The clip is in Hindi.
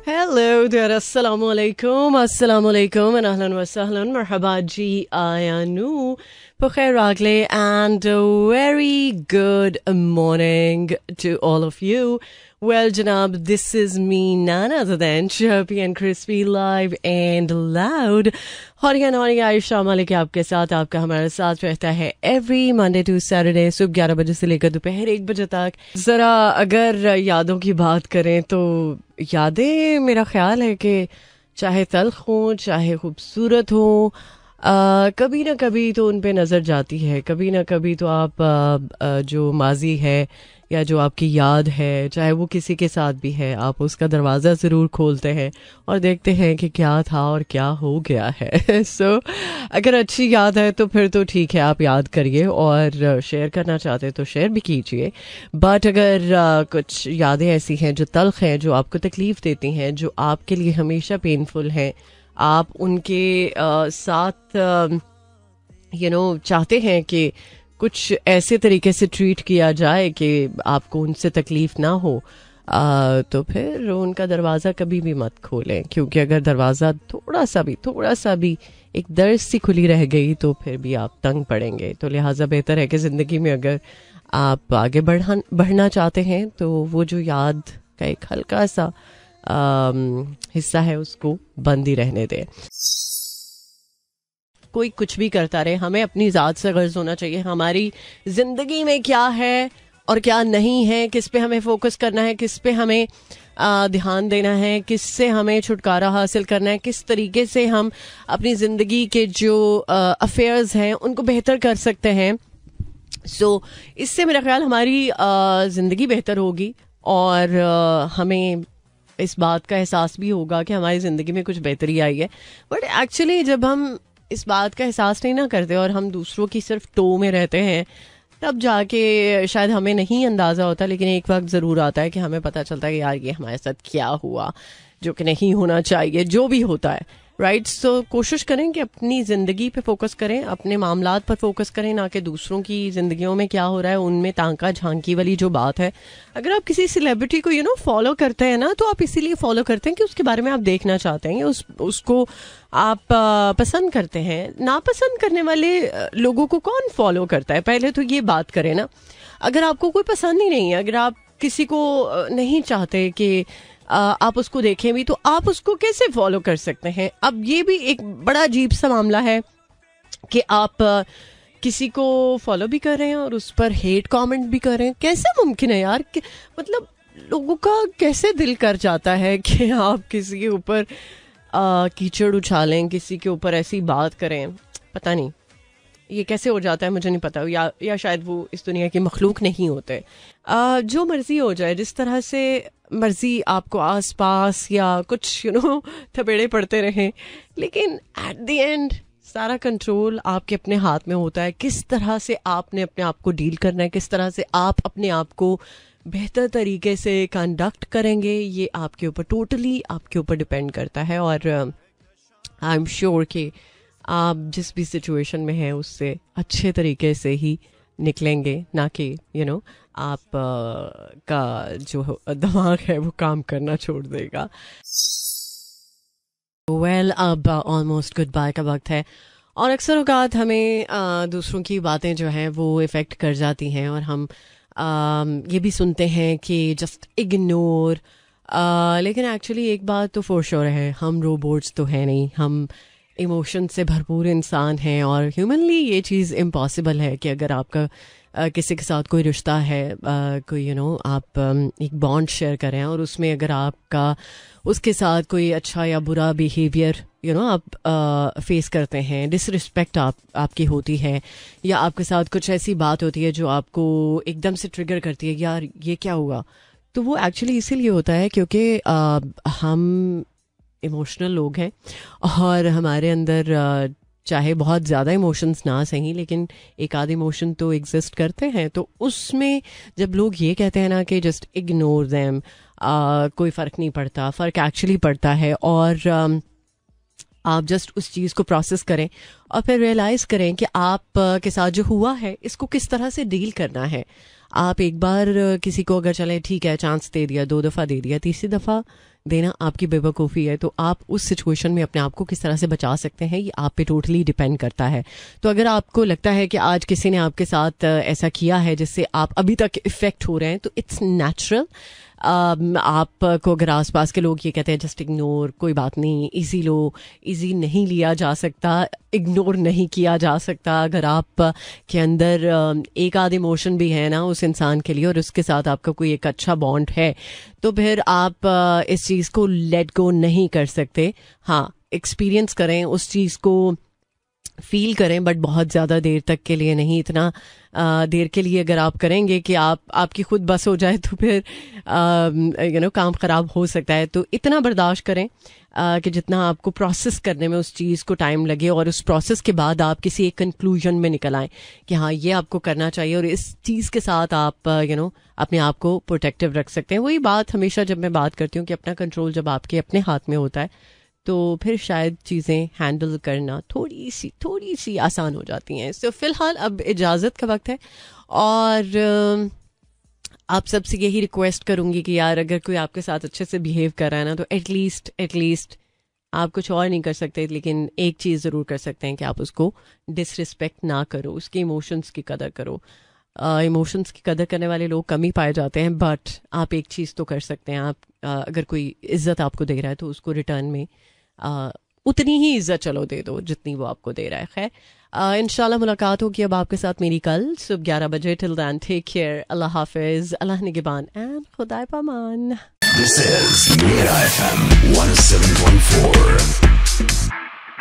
Hello there, assalamu alaikum, and ahlan wa sahlan, marhaba ji, ayanu, bukhair ragle, and a very good morning to all of you. Well, Janab, this is me, none other than Chirpy and Crispy, live and loud. Hori and Aisha Malik आपके साथ, आपका हमारे साथ रहता है every Monday to Saturday, सुबह 11 बजे से लेकर दोपहर 1 बजे तक. जरा अगर यादों की बात करें तो यादें मेरा ख्याल है कि चाहे तल्ख हो, चाहे खूबसूरत हो, कभी ना कभी तो उन पे नज़र जाती है. कभी ना कभी तो आप जो माजी है या जो आपकी याद है, चाहे वो किसी के साथ भी है, आप उसका दरवाज़ा ज़रूर खोलते हैं और देखते हैं कि क्या था और क्या हो गया है. सो अगर अच्छी याद है तो फिर तो ठीक है, आप याद करिए और शेयर करना चाहते हैं तो शेयर भी कीजिए. बट अगर कुछ यादें ऐसी हैं जो तल्ख हैं, जो आपको तकलीफ़ देती हैं, जो आपके लिए हमेशा पेनफुल हैं, आप उनके साथ चाहते हैं कि कुछ ऐसे तरीके से ट्रीट किया जाए कि आपको उनसे तकलीफ़ ना हो, तो फिर उनका दरवाज़ा कभी भी मत खोलें. क्योंकि अगर दरवाज़ा थोड़ा सा भी एक दर्द सी खुली रह गई तो फिर भी आप तंग पड़ेंगे. तो लिहाजा बेहतर है कि ज़िंदगी में अगर आप आगे बढ़ना चाहते हैं तो वो जो याद का एक हल्का सा हिस्सा है उसको बंद ही रहने दें. कोई कुछ भी करता रहे, हमें अपनी ज़ात से गर्ज होना चाहिए. हमारी ज़िंदगी में क्या है और क्या नहीं है, किस पे हमें फोकस करना है, किस पे हमें ध्यान देना है, किस से हमें छुटकारा हासिल करना है, किस तरीके से हम अपनी ज़िंदगी के जो अफेयर्स हैं उनको बेहतर कर सकते हैं. सो इससे मेरा ख्याल हमारी ज़िंदगी बेहतर होगी और हमें इस बात का एहसास भी होगा कि हमारी ज़िंदगी में कुछ बेहतरी आई है. बट एक्चुअली जब हम इस बात का एहसास नहीं ना करते और हम दूसरों की सिर्फ टो में रहते हैं, तब जाके शायद हमें नहीं अंदाज़ा होता. लेकिन एक वक्त ज़रूर आता है कि हमें पता चलता है कि यार ये हमारे साथ क्या हुआ, जो कि नहीं होना चाहिए, जो भी होता है. राइट. सो कोशिश करें कि अपनी ज़िंदगी पे फोकस करें, अपने मामलात पर फोकस करें, ना कि दूसरों की ज़िंदगियों में क्या हो रहा है उनमें तांका झांकी वाली जो बात है. अगर आप किसी सेलिब्रिटी को फॉलो करते हैं ना, तो आप इसीलिए फॉलो करते हैं कि उसके बारे में आप देखना चाहते हैं, उसको आप पसंद करते हैं. नापसंद करने वाले लोगों को कौन फॉलो करता है? पहले तो ये बात करें ना. अगर आपको कोई पसंद ही नहीं है, अगर आप किसी को नहीं चाहते कि आप उसको देखें भी, तो आप उसको कैसे फॉलो कर सकते हैं? अब ये भी एक बड़ा अजीब सा मामला है कि आप किसी को फॉलो भी कर रहे हैं और उस पर हेट कमेंट भी कर रहे हैं. कैसे मुमकिन है यार? मतलब लोगों का कैसे दिल कर जाता है कि आप किसी के ऊपर कीचड़ उछालें, किसी के ऊपर ऐसी बात करें? पता नहीं ये कैसे हो जाता है, मुझे नहीं पता. या शायद वो इस दुनिया की मखलूक नहीं होते. जो मर्जी हो जाए, जिस तरह से मर्जी आपको आसपास या कुछ थपेड़े पड़ते रहें, लेकिन एट द एंड सारा कंट्रोल आपके अपने हाथ में होता है. किस तरह से आपने अपने आप को डील करना है, किस तरह से आप अपने आप को बेहतर तरीके से कंडक्ट करेंगे, ये आपके ऊपर टोटली आपके ऊपर डिपेंड करता है. और आई एम श्योर कि आप जिस भी सिचुएशन में हैं उससे अच्छे तरीके से ही निकलेंगे, ना कि आप का जो दिमाग है वो काम करना छोड़ देगा. वेल, अब ऑलमोस्ट गुड बाय का वक्त है और अक्सर औकात हमें दूसरों की बातें जो हैं वो इफ़ेक्ट कर जाती हैं और हम ये भी सुनते हैं कि जस्ट इग्नोर. लेकिन एक्चुअली एक बात तो फॉर श्योर है, हम रोबोट्स तो हैं नहीं, हम इमोशन से भरपूर इंसान हैं. और ह्यूमनली ये चीज़ इम्पॉसिबल है कि अगर आपका किसी के साथ कोई रिश्ता है, कोई आप एक बॉन्ड शेयर करें और उसमें अगर आपका उसके साथ कोई अच्छा या बुरा बिहेवियर आप फेस करते हैं, डिसरिस्पेक्ट आपकी होती है, या आपके साथ कुछ ऐसी बात होती है जो आपको एकदम से ट्रिगर करती है, यार ये क्या हुआ, तो वो एक्चुअली इसीलिए होता है क्योंकि हम इमोशनल लोग हैं और हमारे अंदर चाहे बहुत ज़्यादा इमोशंस ना सही, लेकिन एक आध इमोशन तो एग्जिस्ट करते हैं. तो उसमें जब लोग ये कहते हैं ना कि जस्ट इग्नोर देम, कोई फ़र्क नहीं पड़ता, फ़र्क एक्चुअली पड़ता है. और आप जस्ट उस चीज़ को प्रोसेस करें और फिर रियलाइज़ करें कि आप के साथ जो हुआ है इसको किस तरह से डील करना है. आप एक बार किसी को अगर चले ठीक है चांस दे दिया, 2 दफ़ा दे दिया, तीसरी दफ़ा देना आपकी बेवकूफ़ी है, तो आप उस सिचुएशन में अपने आप को किस तरह से बचा सकते हैं ये आप पे टोटली डिपेंड करता है। तो अगर आपको लगता है कि आज किसी ने आपके साथ ऐसा किया है जिससे आप अभी तक इफ़ेक्ट हो रहे हैं, तो इट्स नेचुरल। आपको अगर आसपास के लोग ये कहते हैं जस्ट इग्नोर, कोई बात नहीं, इजी लो, इजी नहीं लिया जा सकता, इग्नोर नहीं किया जा सकता। अगर आप के अंदर एक आध इमोशन भी है ना उस इंसान के लिए और उसके साथ आपका कोई एक अच्छा बॉन्ड है, तो फिर आप इस चीज़ को लेट गो नहीं कर सकते। हाँ, एक्सपीरियंस करें, उस चीज़ को फील करें, बट बहुत ज़्यादा देर तक के लिए नहीं। इतना देर के लिए अगर आप करेंगे कि आपकी खुद बस हो जाए तो फिर काम ख़राब हो सकता है। तो इतना बर्दाश्त करें कि जितना आपको प्रोसेस करने में उस चीज़ को टाइम लगे, और उस प्रोसेस के बाद आप किसी एक कंक्लूजन में निकल आएँ कि हाँ ये आपको करना चाहिए, और इस चीज़ के साथ आप अपने आप को प्रोटेक्टिव रख सकते हैं। वही बात हमेशा जब मैं बात करती हूँ कि अपना कंट्रोल जब आपके अपने हाथ में होता है तो फिर शायद चीज़ें हैंडल करना थोड़ी सी आसान हो जाती हैं। तो फिलहाल अब इजाज़त का वक्त है, और आप सबसे यही रिक्वेस्ट करूँगी कि यार अगर कोई आपके साथ अच्छे से बिहेव कर रहा है ना, तो एटलीस्ट आप कुछ और नहीं कर सकते, लेकिन एक चीज़ ज़रूर कर सकते हैं कि आप उसको डिसरिस्पेक्ट ना करो, उसके इमोशंस की कदर करो। इमोशंस की कदर करने वाले लोग कम ही पाए जाते हैं, बट आप एक चीज़ तो कर सकते हैं। आप अगर कोई इज़्ज़त आपको दे रहा है तो उसको रिटर्न में उतनी ही इज्जत चलो दे दो जितनी वो आपको दे रहा है। खैर, इंशाल्लाह मुलाकात होगी अब आपके साथ मेरी कल सुबह 11 बजे। टिल देन टेक केयर, अल्लाह हाफिज, अल्लाह निगहबान एंड खुदा पामान। This is Mira FM 107.4.